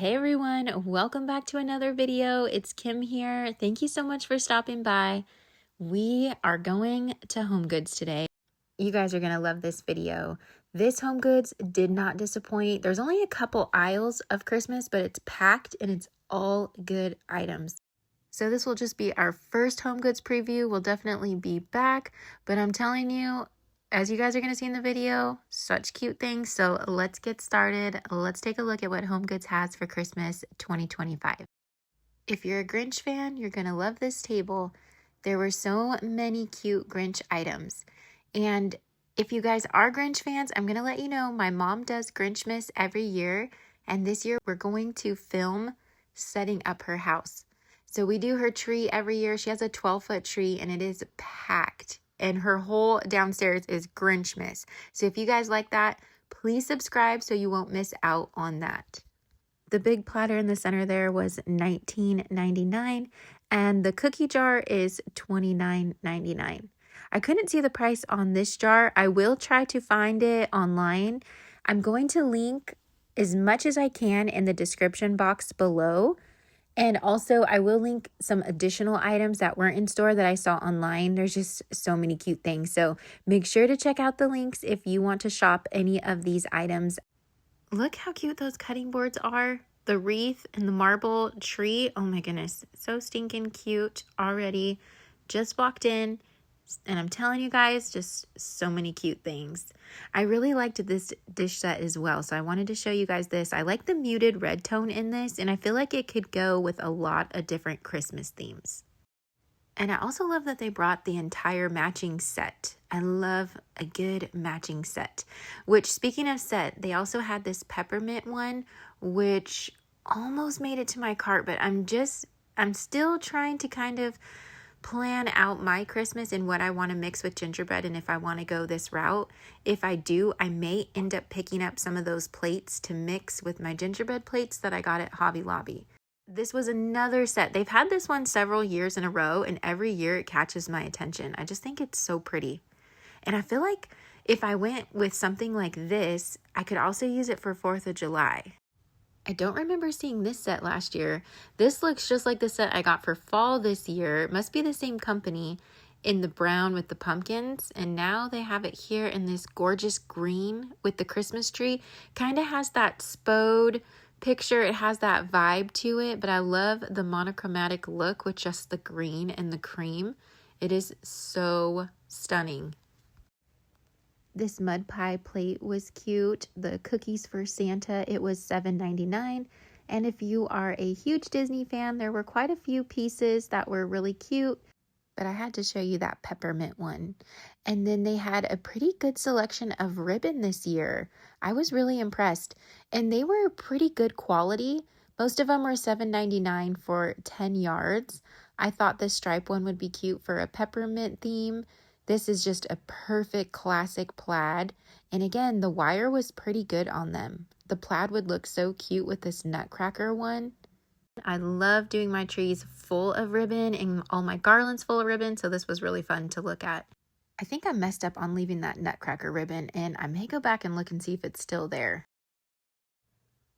Hey everyone, welcome back to another video. It's Kim here. Thank you so much for stopping by. We are going to HomeGoods today. You guys are going to love this video. This HomeGoods did not disappoint. There's only a couple aisles of Christmas, but it's packed and it's all good items. So this will just be our first HomeGoods preview. We'll definitely be back, but I'm telling you, as you guys are going to see in the video, such cute things. So let's get started. Let's take a look at what HomeGoods has for Christmas 2025. If you're a Grinch fan, you're going to love this table. There were so many cute Grinch items. And if you guys are Grinch fans, I'm going to let you know my mom does Grinchmas every year. And this year we're going to film setting up her house. So we do her tree every year. She has a 12-foot tree and it is packed. And her whole downstairs is Grinchmas. So if you guys like that, please subscribe so you won't miss out on that. The big platter in the center there was $19.99 and the cookie jar is $29.99. I couldn't see the price on this jar. I will try to find it online. I'm going to link as much as I can in the description box below. And also, I will link some additional items that weren't in store that I saw online. There's just so many cute things. So make sure to check out the links if you want to shop any of these items. Look how cute those cutting boards are. The wreath and the marble tree. Oh my goodness. So stinking cute already. Just walked in. And I'm telling you guys, just so many cute things. I really liked this dish set as well, so I wanted to show you guys this. I like the muted red tone in this, and I feel like it could go with a lot of different Christmas themes. And I also love that they brought the entire matching set. I love a good matching set. Which, speaking of set, they also had this peppermint one, which almost made it to my cart, but I'm still trying to kind of plan out my Christmas and what I want to mix with gingerbread and if I want to go this route. If I do, I may end up picking up some of those plates to mix with my gingerbread plates that I got at Hobby Lobby. This was another set. They've had this one several years in a row and every year it catches my attention. I just think it's so pretty. And I feel like if I went with something like this, I could also use it for 4th of July. I don't remember seeing this set last year. This looks just like the set I got for fall this year. It must be the same company in the brown with the pumpkins. And now they have it here in this gorgeous green with the Christmas tree. Kind of has that spode picture. It has that vibe to it. But I love the monochromatic look with just the green and the cream. It is so stunning. This mud pie plate was cute. The cookies for Santa, it was $7.99. And if you are a huge Disney fan, there were quite a few pieces that were really cute. But I had to show you that peppermint one. And then they had a pretty good selection of ribbon this year. I was really impressed. And they were pretty good quality. Most of them were $7.99 for 10 yards. I thought this stripe one would be cute for a peppermint theme. This is just a perfect classic plaid. And again, the wire was pretty good on them. The plaid would look so cute with this nutcracker one. I love doing my trees full of ribbon and all my garlands full of ribbon. So this was really fun to look at. I think I messed up on leaving that nutcracker ribbon and I may go back and look and see if it's still there.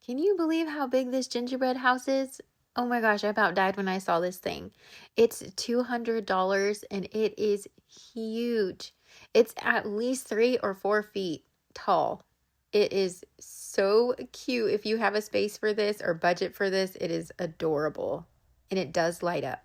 Can you believe how big this gingerbread house is? Oh my gosh, I about died when I saw this thing. It's $200 and it is huge. It's at least 3 or 4 feet tall. It is so cute. If you have a space for this or budget for this, it is adorable. And it does light up.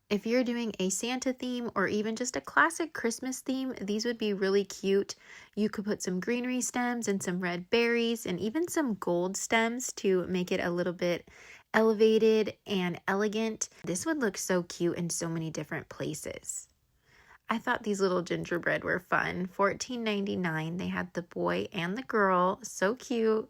If you're doing a Santa theme or even just a classic Christmas theme, these would be really cute. You could put some greenery stems and some red berries and even some gold stems to make it a little bit elevated and elegant. This would look so cute in so many different places. I thought these little gingerbread were fun. $14.99. They had the boy and the girl. So cute.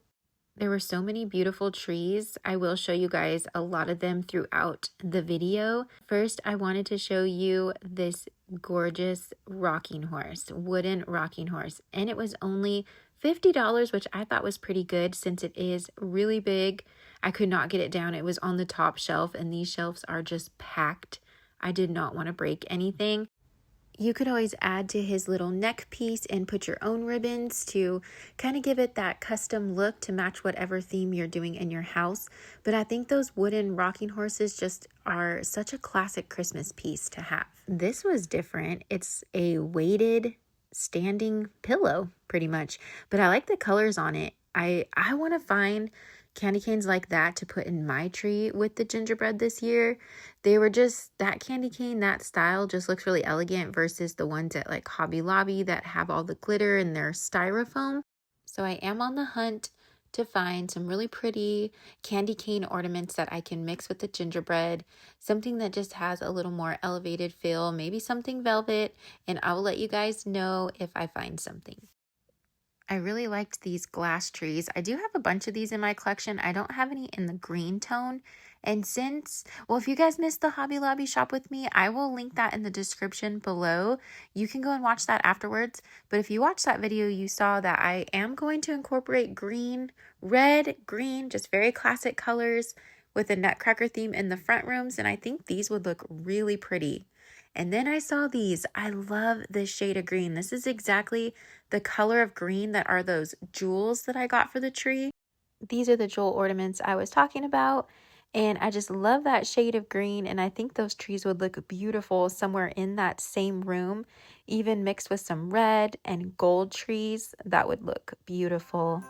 There were so many beautiful trees. I will show you guys a lot of them throughout the video. First, I wanted to show you this gorgeous rocking horse, wooden rocking horse. And it was only $50, which I thought was pretty good since it is really big. I could not get it down. It was on the top shelf, and these shelves are just packed. I did not want to break anything. You could always add to his little neck piece and put your own ribbons to kind of give it that custom look to match whatever theme you're doing in your house. But I think those wooden rocking horses just are such a classic Christmas piece to have. This was different. It's a weighted standing pillow pretty much, but I like the colors on it. I want to find candy canes like that to put in my tree with the gingerbread this year. They were just, that candy cane, that style just looks really elegant versus the ones at like Hobby Lobby that have all the glitter and they're styrofoam. So I am on the hunt to find some really pretty candy cane ornaments that I can mix with the gingerbread, something that just has a little more elevated feel, maybe something velvet, and I will let you guys know if I find something. I really liked these glass trees. I do have a bunch of these in my collection. I don't have any in the green tone. And since, well, if you guys missed the Hobby Lobby shop with me, I will link that in the description below. You can go and watch that afterwards. But if you watched that video, you saw that I am going to incorporate green, red, green, just very classic colors with a nutcracker theme in the front rooms. And I think these would look really pretty. And then I saw these. I love this shade of green. This is exactly the color of green that are those jewels that I got for the tree. These are the jewel ornaments I was talking about. And I just love that shade of green. And I think those trees would look beautiful somewhere in that same room, even mixed with some red and gold trees. That would look beautiful.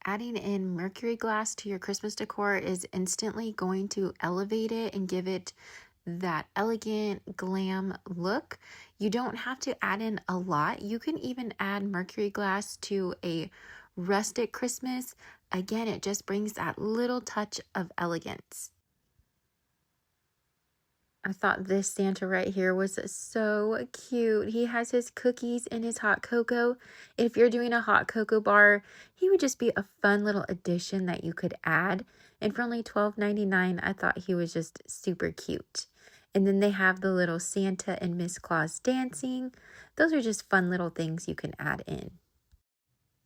Adding in Mercury glass to your Christmas decor is instantly going to elevate it and give it that elegant glam look. You don't have to add in a lot. You can even add Mercury glass to a rustic Christmas. Again, it just brings that little touch of elegance. I thought this Santa right here was so cute. He has his cookies and his hot cocoa. If you're doing a hot cocoa bar, he would just be a fun little addition that you could add. And for only $12.99, I thought he was just super cute. And then they have the little Santa and Miss Claus dancing. Those are just fun little things you can add in.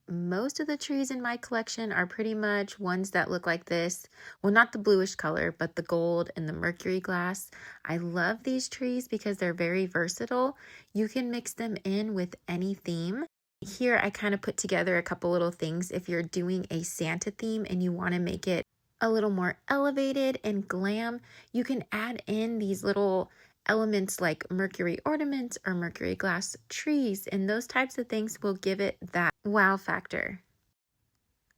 Most of the trees in my collection are pretty much ones that look like this. Well, not the bluish color, but the gold and the Mercury glass. I love these trees because they're very versatile. You can mix them in with any theme. Here, I kind of put together a couple little things. If you're doing a Santa theme and you want to make it a little more elevated and glam, you can add in these little elements like Mercury ornaments or Mercury glass trees, and those types of things will give it that wow factor.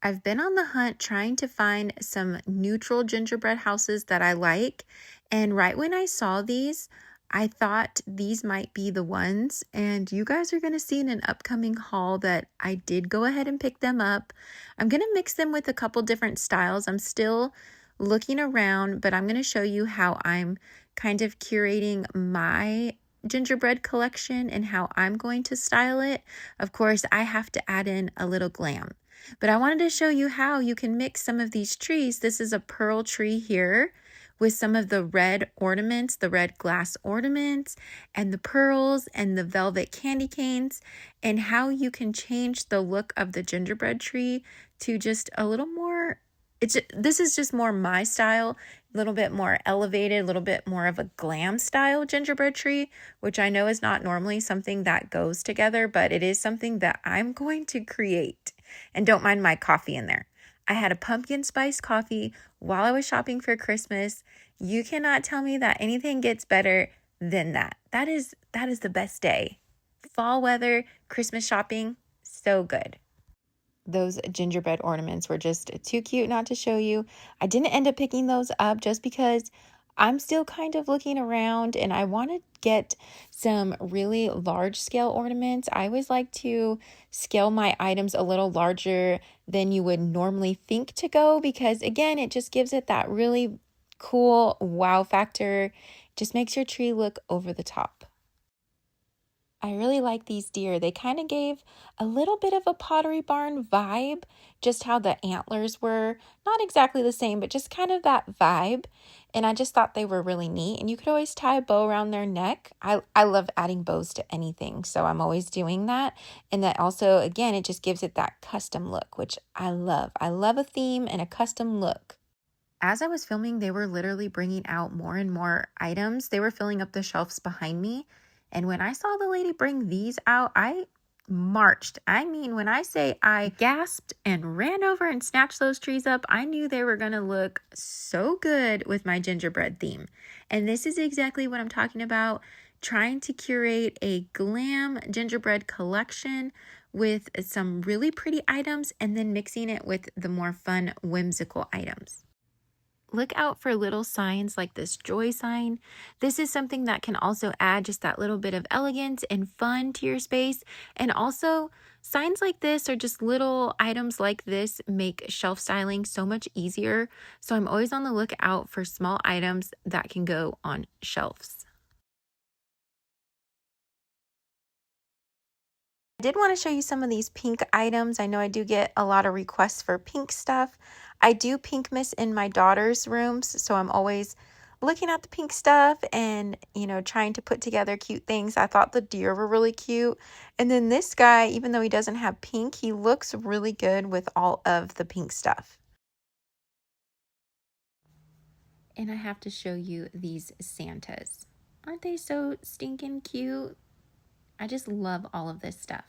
I've been on the hunt trying to find some neutral gingerbread houses that I like, and right when I saw these, I thought these might be the ones, and you guys are going to see in an upcoming haul that I did go ahead and pick them up. I'm going to mix them with a couple different styles. I'm still looking around, but I'm going to show you how I'm kind of curating my gingerbread collection and how I'm going to style it. Of course, I have to add in a little glam, but I wanted to show you how you can mix some of these trees. This is a pearl tree here with some of the red ornaments, the red glass ornaments, and the pearls and the velvet candy canes, and how you can change the look of the gingerbread tree to just a little more, this is just more my style, a little bit more elevated, a little bit more of a glam style gingerbread tree, which I know is not normally something that goes together, but it is something that I'm going to create. And don't mind my coffee in there. I had a pumpkin spice coffee while I was shopping for Christmas. You cannot tell me that anything gets better than that. That is the best day. Fall weather, Christmas shopping, so good. Those gingerbread ornaments were just too cute not to show you. I didn't end up picking those up just because I'm still kind of looking around and I want to get some really large scale ornaments. I always like to scale my items a little larger than you would normally think to go, because again, it just gives it that really cool wow factor. Just makes your tree look over the top. I really like these deer. They kind of gave a little bit of a Pottery Barn vibe, just how the antlers were not exactly the same, but just kind of that vibe. And I just thought they were really neat. And you could always tie a bow around their neck. I love adding bows to anything, so I'm always doing that. And that also, again, it just gives it that custom look, which I love. I love a theme and a custom look. As I was filming, they were literally bringing out more and more items. They were filling up the shelves behind me. And when I saw the lady bring these out, I marched. I mean, when I say I gasped and ran over and snatched those trees up, I knew they were going to look so good with my gingerbread theme. And this is exactly what I'm talking about, trying to curate a glam gingerbread collection with some really pretty items and then mixing it with the more fun, whimsical items. Look out for little signs like this joy sign. This is something that can also add just that little bit of elegance and fun to your space. And also, signs like this or just little items like this make shelf styling so much easier. So I'm always on the lookout for small items that can go on shelves. I did want to show you some of these pink items. I know I do get a lot of requests for pink stuff. I do pink miss in my daughter's rooms, so I'm always looking at the pink stuff and, trying to put together cute things. I thought the deer were really cute. And then this guy, even though he doesn't have pink, he looks really good with all of the pink stuff. And I have to show you these Santas. Aren't they so stinking cute? I just love all of this stuff.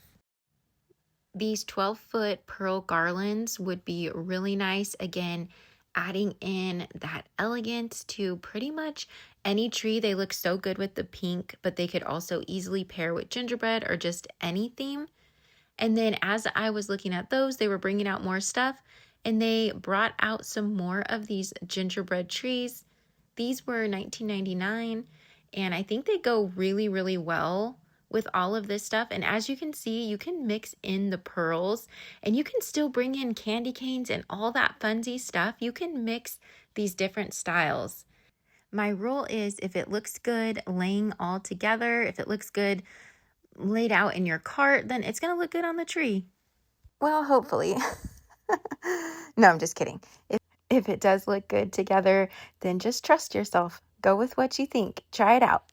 These 12-foot pearl garlands would be really nice. Again, adding in that elegance to pretty much any tree. They look so good with the pink, but they could also easily pair with gingerbread or just any theme. And then as I was looking at those, they were bringing out more stuff and they brought out some more of these gingerbread trees. These were $19.99, and I think they go really, really well with all of this stuff. And as you can see, you can mix in the pearls, and you can still bring in candy canes and all that funsy stuff. You can mix these different styles. My rule is if it looks good laying all together, if it looks good laid out in your cart, then it's going to look good on the tree. Well, hopefully. No, I'm just kidding. If it does look good together, then just trust yourself. Go with what you think. Try it out.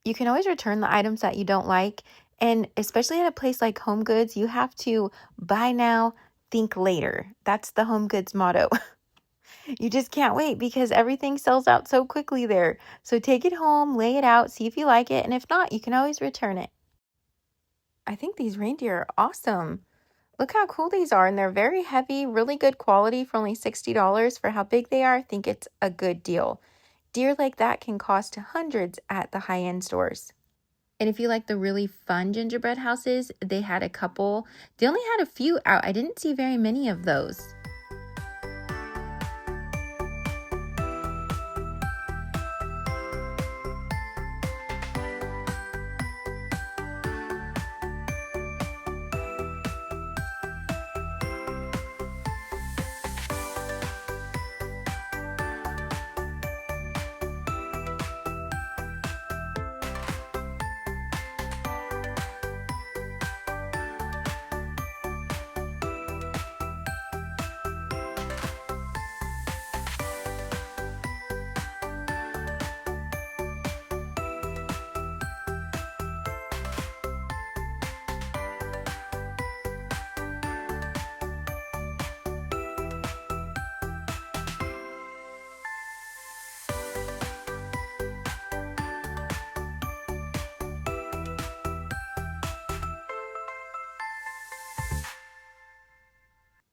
You can always return the items that you don't like. And especially at a place like Homegoods, you have to buy now, think later. That's the Homegoods motto. You just can't wait because everything sells out so quickly there. So take it home, lay it out, see if you like it. And if not, you can always return it. I think these reindeer are awesome. Look how cool these are, and they're very heavy, really good quality for only $60 for how big they are. I think it's a good deal. Deer like that can cost hundreds at the high-end stores. And if you like the really fun gingerbread houses, they had a couple. They only had a few out. I didn't see very many of those.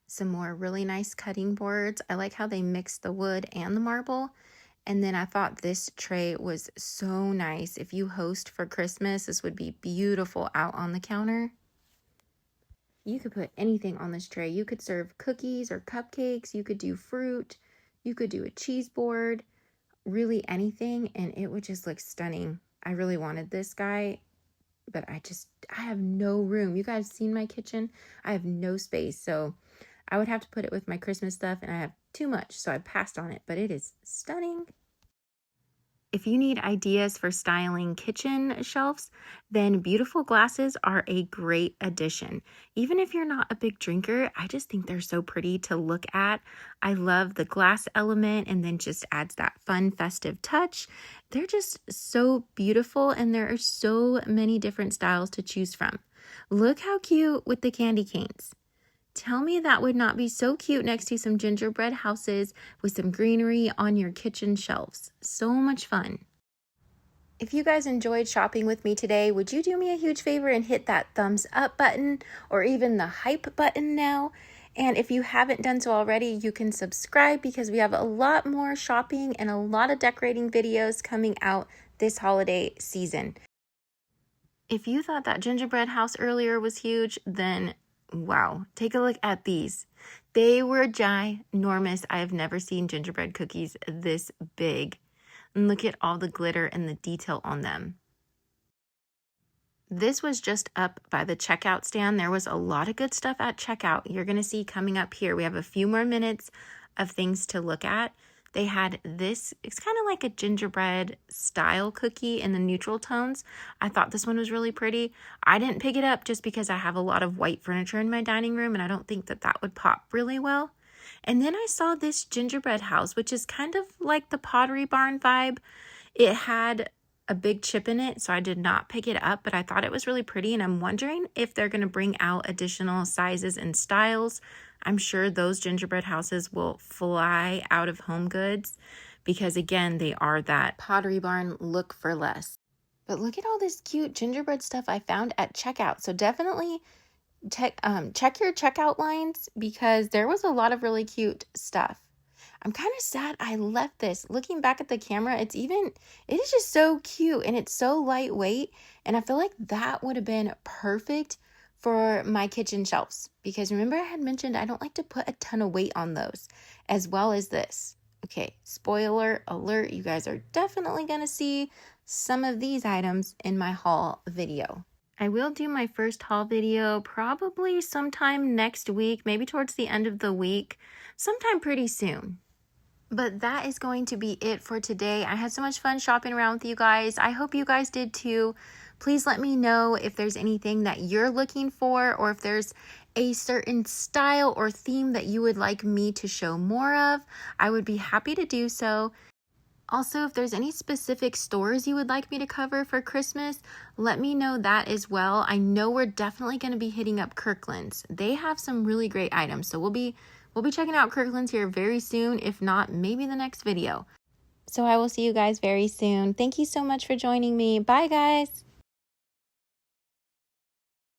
Some more really nice cutting boards. I like how they mix the wood and the marble. And then I thought this tray was so nice. If you host for Christmas, this would be beautiful out on the counter. You could put anything on this tray. You could serve cookies or cupcakes. You could do fruit. You could do a cheese board. Really anything, and it would just look stunning. I really wanted this guy, but I have no room. You guys seen my kitchen? I have no space, so I would have to put it with my Christmas stuff, and I have too much, so I passed on it, but it is stunning. If you need ideas for styling kitchen shelves, then beautiful glasses are a great addition. Even if you're not a big drinker, I just think they're so pretty to look at. I love the glass element, and then just adds that fun festive touch. They're just so beautiful, and there are so many different styles to choose from. Look how cute with the candy canes. Tell me that would not be so cute next to some gingerbread houses with some greenery on your kitchen shelves. So much fun. If you guys enjoyed shopping with me today, would you do me a huge favor and hit that thumbs up button or even the hype button now? And if you haven't done so already, you can subscribe because we have a lot more shopping and a lot of decorating videos coming out this holiday season. If you thought that gingerbread house earlier was huge, then wow, take a look at these. They were ginormous. I have never seen gingerbread cookies this big. And look at all the glitter and the detail on them. This was just up by the checkout stand. There was a lot of good stuff at checkout. You're going to see coming up here. We have a few more minutes of things to look at. They had this, it's kind of like a gingerbread style cookie in the neutral tones. I thought this one was really pretty. I didn't pick it up just because I have a lot of white furniture in my dining room and I don't think that that would pop really well. And then I saw this gingerbread house, which is kind of like the Pottery Barn vibe. It had a big chip in it, so I did not pick it up, but I thought it was really pretty, and I'm wondering if they're going to bring out additional sizes and styles. I'm sure those gingerbread houses will fly out of Homegoods because, again, they are that Pottery Barn look for less. But look at all this cute gingerbread stuff I found at checkout. So definitely check your checkout lines because there was a lot of really cute stuff. I'm kind of sad I left this. Looking back at the camera, it is just so cute and it's so lightweight. And I feel like that would have been perfect for my kitchen shelves because remember I had mentioned I don't like to put a ton of weight on those, as well as this. Okay, spoiler alert, you guys are definitely going to see some of these items in my haul video. I will do my first haul video probably sometime next week, maybe towards the end of the week, sometime pretty soon. But that is going to be it for today. I had so much fun shopping around with you guys. I hope you guys did too. Please let me know if there's anything that you're looking for, or if there's a certain style or theme that you would like me to show more of. I would be happy to do so. Also, if there's any specific stores you would like me to cover for Christmas, let me know that as well. I know we're definitely going to be hitting up Kirkland's. They have some really great items, so we'll be checking out Kirkland's here very soon, if not maybe the next video. So I will see you guys very soon. Thank you so much for joining me. Bye, guys.